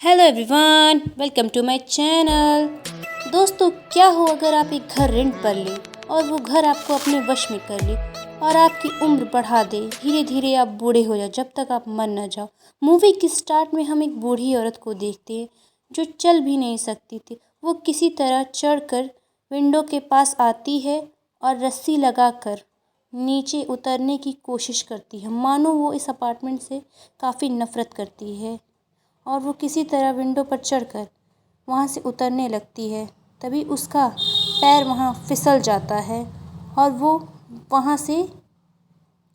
Hello everyone, welcome to my channel. दोस्तों, क्या हो अगर आप एक घर रेंट पर ले और वो घर आपको अपने वश में कर ले और आपकी उम्र बढ़ा दे। धीरे धीरे आप बूढ़े हो जाओ जब तक आप मर न जाओ। मूवी की स्टार्ट में हम एक बूढ़ी औरत को देखते हैं जो चल भी नहीं सकती थी। वो किसी तरह चढ़कर विंडो के पास आती है और रस्सी लगाकर नीचे उतरने की कोशिश करती है, मानो वो इस अपार्टमेंट से काफ़ी नफरत करती है। और वो किसी तरह विंडो पर चढ़कर वहाँ से उतरने लगती है। तभी उसका पैर वहाँ फिसल जाता है और वो वहाँ से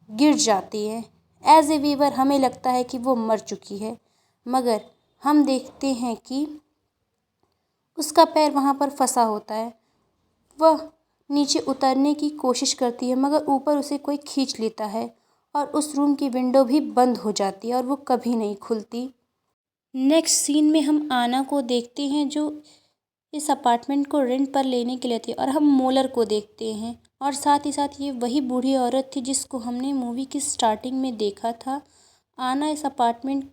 गिर जाती है। एज ए व्यूअर हमें लगता है कि वो मर चुकी है, मगर हम देखते हैं कि उसका पैर वहाँ पर फंसा होता है। वह नीचे उतरने की कोशिश करती है, मगर ऊपर उसे कोई खींच लेता है और उस रूम की विंडो भी बंद हो जाती है और वो कभी नहीं खुलती। नेक्स्ट सीन में हम आना को देखते हैं जो इस अपार्टमेंट को रेंट पर लेने के लिए थी, और हम मोलर को देखते हैं। और साथ ही साथ ये वही बूढ़ी औरत थी जिसको हमने मूवी की स्टार्टिंग में देखा था। आना इस अपार्टमेंट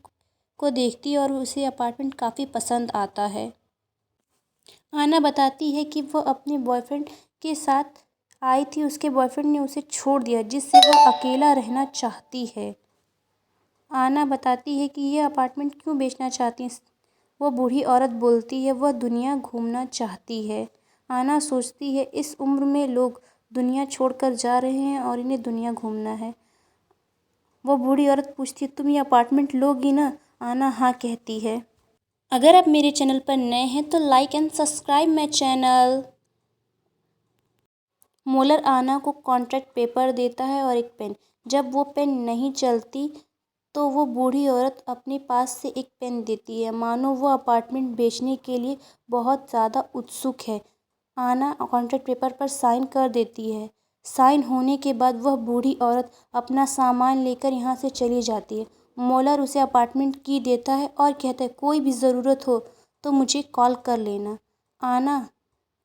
को देखती है और उसे अपार्टमेंट काफ़ी पसंद आता है। आना बताती है कि वह अपने बॉयफ्रेंड के साथ आई थी, उसके बॉयफ्रेंड ने उसे छोड़ दिया जिससे वह अकेला रहना चाहती है। आना बताती है कि यह अपार्टमेंट क्यों बेचना चाहती है। वो बूढ़ी औरत बोलती है वह दुनिया घूमना चाहती है। आना सोचती है इस उम्र में लोग दुनिया छोड़कर जा रहे हैं और इन्हें दुनिया घूमना है। वो बूढ़ी औरत पूछती है तुम ये अपार्टमेंट लोगी ना। आना हाँ कहती है। अगर आप मेरे चैनल पर नए हैं तो like and subscribe my channel. Molar आना को कॉन्ट्रैक्ट पेपर देता है और एक पेन। जब वो पेन नहीं चलती तो वो बूढ़ी औरत अपने पास से एक पेन देती है, मानो वो अपार्टमेंट बेचने के लिए बहुत ज़्यादा उत्सुक है। आना कॉन्ट्रैक्ट पेपर पर साइन कर देती है। साइन होने के बाद वह बूढ़ी औरत अपना सामान लेकर यहाँ से चली जाती है। मोलर उसे अपार्टमेंट की देता है और कहता है कोई भी ज़रूरत हो तो मुझे कॉल कर लेना। आना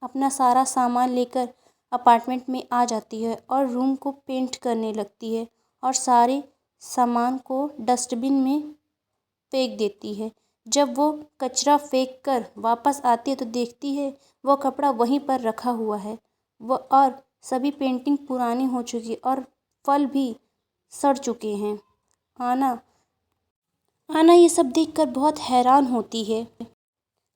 अपना सारा सामान लेकर अपार्टमेंट में आ जाती है और रूम को पेंट करने लगती है और सारे सामान को डस्टबिन में फेंक देती है। जब वो कचरा फेंक कर वापस आती है तो देखती है वो कपड़ा वहीं पर रखा हुआ है। वह और सभी पेंटिंग पुरानी हो चुकी है और फल भी सड़ चुके हैं। आना आना ये सब देखकर बहुत हैरान होती है,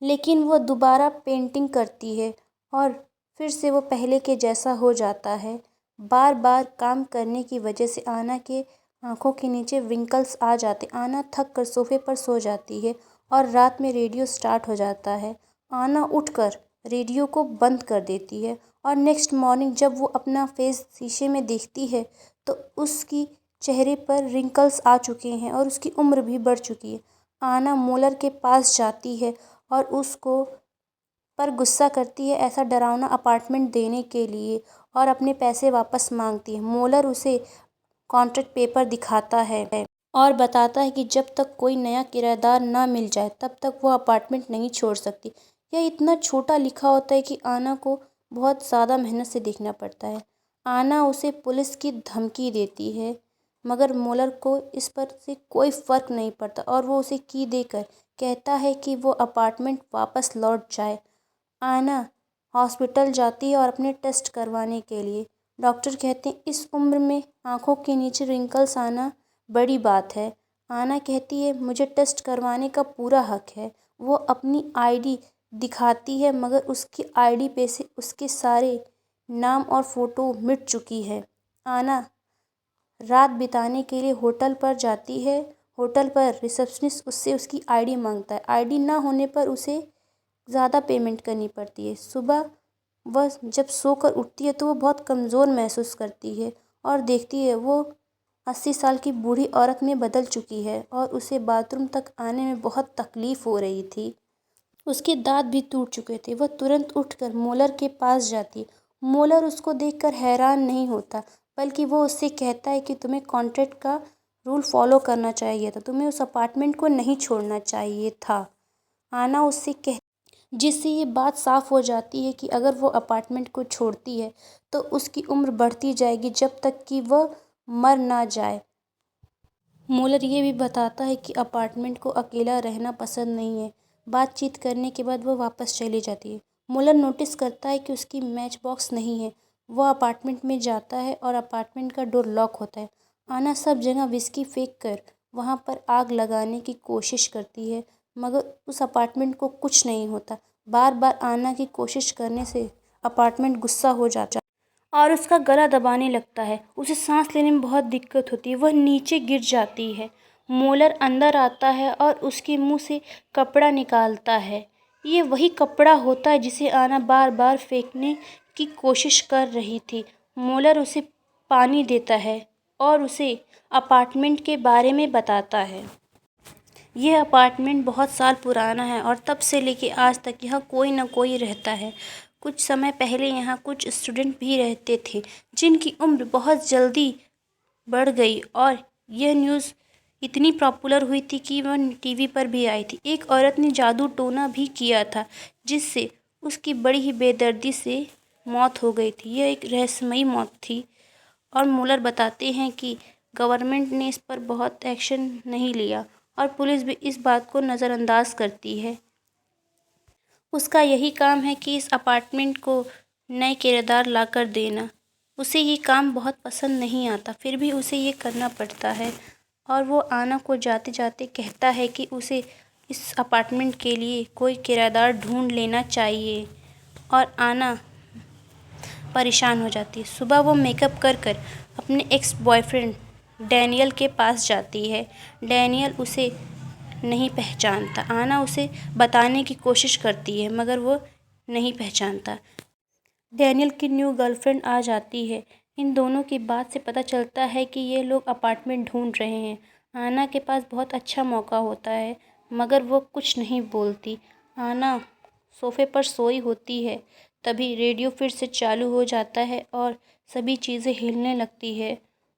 लेकिन वो दोबारा पेंटिंग करती है और फिर से वो पहले के जैसा हो जाता है। बार बार काम करने की वजह से आना के आंखों के नीचे विंकल्स आ जाते। आना थक कर सोफे पर सो जाती है और रात में रेडियो स्टार्ट हो जाता है। आना उठकर रेडियो को बंद कर देती है और नेक्स्ट मॉर्निंग जब वो अपना फेस शीशे में देखती है तो उसकी चेहरे पर रिंकल्स आ चुके हैं और उसकी उम्र भी बढ़ चुकी है। आना मोलर के पास जाती है और उसको पर गुस्सा करती है ऐसा डरावना अपार्टमेंट देने के लिए और अपने पैसे वापस मांगती है। मोलर उसे कॉन्ट्रैक्ट पेपर दिखाता है और बताता है कि जब तक कोई नया किराएदार ना मिल जाए तब तक वो अपार्टमेंट नहीं छोड़ सकती। यह इतना छोटा लिखा होता है कि आना को बहुत ज़्यादा मेहनत से देखना पड़ता है। आना उसे पुलिस की धमकी देती है, मगर मोलर को इस पर से कोई फ़र्क नहीं पड़ता और वो उसे की देकर कहता है कि वो अपार्टमेंट वापस लौट जाए। आना हॉस्पिटल जाती है और अपने टेस्ट करवाने के लिए। डॉक्टर कहते हैं इस उम्र में आंखों के नीचे रिंकल्स आना बड़ी बात है। आना कहती है मुझे टेस्ट करवाने का पूरा हक है। वो अपनी आईडी दिखाती है, मगर उसकी आईडी पे से उसके सारे नाम और फ़ोटो मिट चुकी है। आना रात बिताने के लिए होटल पर जाती है। होटल पर रिसेप्शनिस्ट उससे उसकी आईडी मांगता है। आईडी ना होने पर उसे ज़्यादा पेमेंट करनी पड़ती है। सुबह वह जब सोकर उठती है तो वो बहुत कमज़ोर महसूस करती है और देखती है वो 80 साल की बूढ़ी औरत में बदल चुकी है और उसे बाथरूम तक आने में बहुत तकलीफ़ हो रही थी। उसके दाँत भी टूट चुके थे। वह तुरंत उठकर मोलर के पास जाती। मोलर उसको देखकर हैरान नहीं होता, बल्कि वो उससे कहता है कि तुम्हें कॉन्ट्रैक्ट का रूल फॉलो करना चाहिए था, तुम्हें उस अपार्टमेंट को नहीं छोड़ना चाहिए था। आना उससे कह जिससे ये बात साफ़ हो जाती है कि अगर वो अपार्टमेंट को छोड़ती है तो उसकी उम्र बढ़ती जाएगी जब तक कि वह मर ना जाए। मोलर ये भी बताता है कि अपार्टमेंट को अकेला रहना पसंद नहीं है। बातचीत करने के बाद वह वापस चली जाती है। मोलर नोटिस करता है कि उसकी मैच बॉक्स नहीं है। वह अपार्टमेंट में जाता है और अपार्टमेंट का डोर लॉक होता है। आना सब जगह विस्की फेंक कर वहाँ पर आग लगाने की कोशिश करती है, मगर उस अपार्टमेंट को कुछ नहीं होता। बार बार आना की कोशिश करने से अपार्टमेंट गुस्सा हो जाता है और उसका गला दबाने लगता है। उसे सांस लेने में बहुत दिक्कत होती है, वह नीचे गिर जाती है। मोलर अंदर आता है और उसके मुंह से कपड़ा निकालता है। ये वही कपड़ा होता है जिसे आना बार बार फेंकने की कोशिश कर रही थी। मोलर उसे पानी देता है और उसे अपार्टमेंट के बारे में बताता है। यह अपार्टमेंट बहुत साल पुराना है और तब से लेके आज तक यहाँ कोई ना कोई रहता है। कुछ समय पहले यहाँ कुछ स्टूडेंट भी रहते थे जिनकी उम्र बहुत जल्दी बढ़ गई और यह न्यूज़ इतनी पॉपुलर हुई थी कि वह टीवी पर भी आई थी। एक औरत ने जादू टोना भी किया था जिससे उसकी बड़ी ही बेदर्दी से मौत हो गई थी। यह एक रहस्यमयी मौत थी और मुलर बताते हैं कि गवर्नमेंट ने इस पर बहुत एक्शन नहीं लिया और पुलिस भी इस बात को नज़रअंदाज करती है। उसका यही काम है कि इस अपार्टमेंट को नए किराएदार लाकर देना। उसे ये काम बहुत पसंद नहीं आता, फिर भी उसे ये करना पड़ता है और वो आना को जाते जाते कहता है कि उसे इस अपार्टमेंट के लिए कोई किराएदार ढूंढ लेना चाहिए और आना परेशान हो जाती है। सुबह वो मेकअप कर कर अपने एक्स बॉयफ्रेंड डैनियल के पास जाती है। डैनियल उसे नहीं पहचानता। आना उसे बताने की कोशिश करती है मगर वो नहीं पहचानता। डैनियल की न्यू गर्लफ्रेंड आ जाती है। इन दोनों की बात से पता चलता है कि ये लोग अपार्टमेंट ढूंढ रहे हैं। आना के पास बहुत अच्छा मौका होता है मगर वो कुछ नहीं बोलती। आना सोफे पर सोई होती है, तभी रेडियो फिर से चालू हो जाता है और सभी चीज़ें हिलने लगती है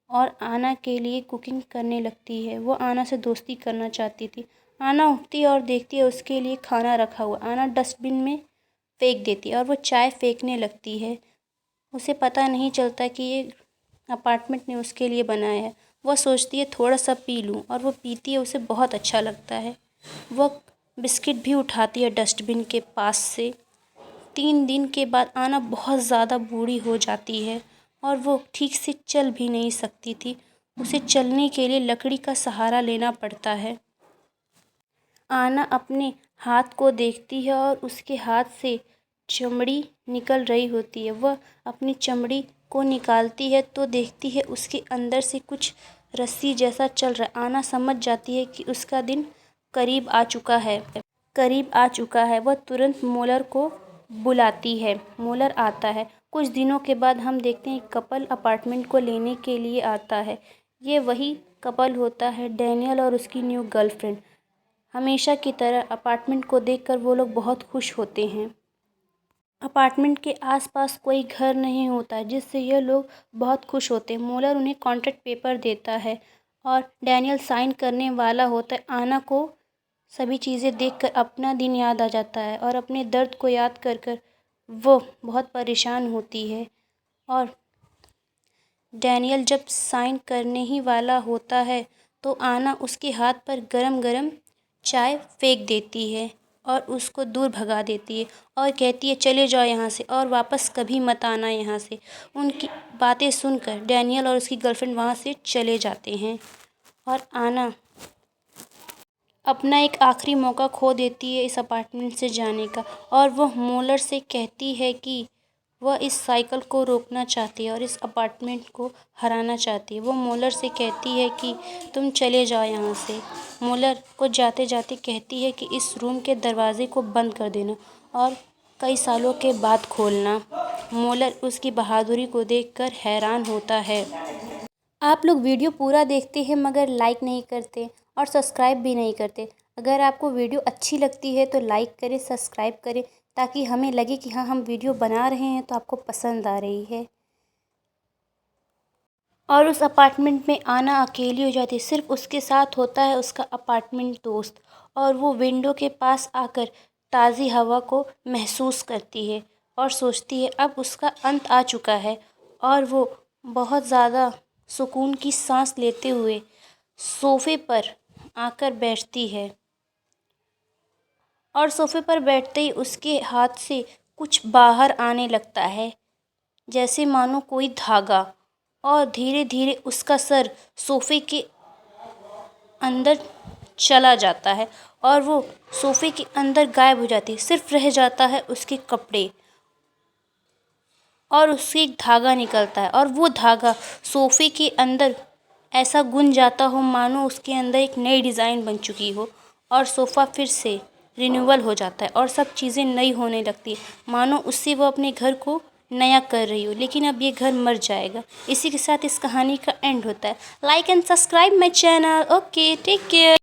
और आना के लिए कुकिंग करने लगती है। वो आना से दोस्ती करना चाहती थी। आना उठती है और देखती है उसके लिए खाना रखा हुआ। आना डस्टबिन में फेंक देती है और वो चाय फेंकने लगती है। उसे पता नहीं चलता कि ये अपार्टमेंट ने उसके लिए बनाया है। वह सोचती है थोड़ा सा पी लूँ और वो पीती है, उसे बहुत अच्छा लगता है। वह बिस्किट भी उठाती है डस्टबिन के पास से। 3 दिन के बाद आना बहुत ज़्यादा बूढ़ी हो जाती है और वो ठीक से चल भी नहीं सकती थी। उसे चलने के लिए लकड़ी का सहारा लेना पड़ता है। आना अपने हाथ को देखती है और उसके हाथ से चमड़ी निकल रही होती है। वह अपनी चमड़ी को निकालती है तो देखती है उसके अंदर से कुछ रस्सी जैसा चल रहा है। आना समझ जाती है कि उसका दिन करीब आ चुका है। वह तुरंत मोलर को बुलाती है। मोलर आता है। कुछ दिनों के बाद हम देखते हैं कपल अपार्टमेंट को लेने के लिए आता है। ये वही कपल होता है, डैनियल और उसकी न्यू गर्लफ्रेंड। हमेशा की तरह अपार्टमेंट को देखकर वो लोग बहुत खुश होते हैं। अपार्टमेंट के आसपास कोई घर नहीं होता जिससे यह लोग बहुत खुश होते हैं। मोलर उन्हें कॉन्ट्रैक्ट पेपर देता है और डैनियल साइन करने वाला होता है। आना को सभी चीज़ें देखकर अपना दिन याद आ जाता है और अपने दर्द को याद कर कर वो बहुत परेशान होती है और डैनियल जब साइन करने ही वाला होता है तो आना उसके हाथ पर गरम-गरम चाय फेंक देती है और उसको दूर भगा देती है और कहती है चले जाओ यहाँ से और वापस कभी मत आना यहाँ से। उनकी बातें सुनकर डैनियल और उसकी गर्लफ्रेंड वहाँ से चले जाते हैं और आना अपना एक आखिरी मौका खो देती है इस अपार्टमेंट से जाने का और वह मोलर से कहती है कि वह इस साइकिल को रोकना चाहती है और इस अपार्टमेंट को हराना चाहती है। वो मोलर से कहती है कि तुम चले जाओ यहाँ से। मोलर को जाते जाते कहती है कि इस रूम के दरवाजे को बंद कर देना और कई सालों के बाद खोलना। मोलर उसकी बहादुरी को देखकर हैरान होता है। आप लोग वीडियो पूरा देखते हैं मगर लाइक नहीं करते और सब्सक्राइब भी नहीं करते। अगर आपको वीडियो अच्छी लगती है तो लाइक करें, सब्सक्राइब करें ताकि हमें लगे कि हाँ हम वीडियो बना रहे हैं तो आपको पसंद आ रही है। और उस अपार्टमेंट में आना अकेली हो जाती है। सिर्फ उसके साथ होता है उसका अपार्टमेंट दोस्त और वो विंडो के पास आकर ताज़ी हवा को महसूस करती है और सोचती है अब उसका अंत आ चुका है और वो बहुत ज़्यादा सुकून की सांस लेते हुए सोफे पर आकर बैठती है और सोफे पर बैठते ही उसके हाथ से कुछ बाहर आने लगता है, जैसे मानो कोई धागा, और धीरे धीरे उसका सर सोफे के अंदर चला जाता है और वो सोफे के अंदर गायब हो जाती है। सिर्फ रह जाता है उसके कपड़े और उससे एक धागा निकलता है और वो धागा सोफे के अंदर ऐसा गुन जाता हो मानो उसके अंदर एक नई डिज़ाइन बन चुकी हो और सोफ़ा फिर से रिन्यूअल हो जाता है और सब चीज़ें नई होने लगती है, मानो उससे वो अपने घर को नया कर रही हो। लेकिन अब ये घर मर जाएगा। इसी के साथ इस कहानी का एंड होता है। Like and subscribe my channel. Okay, take care.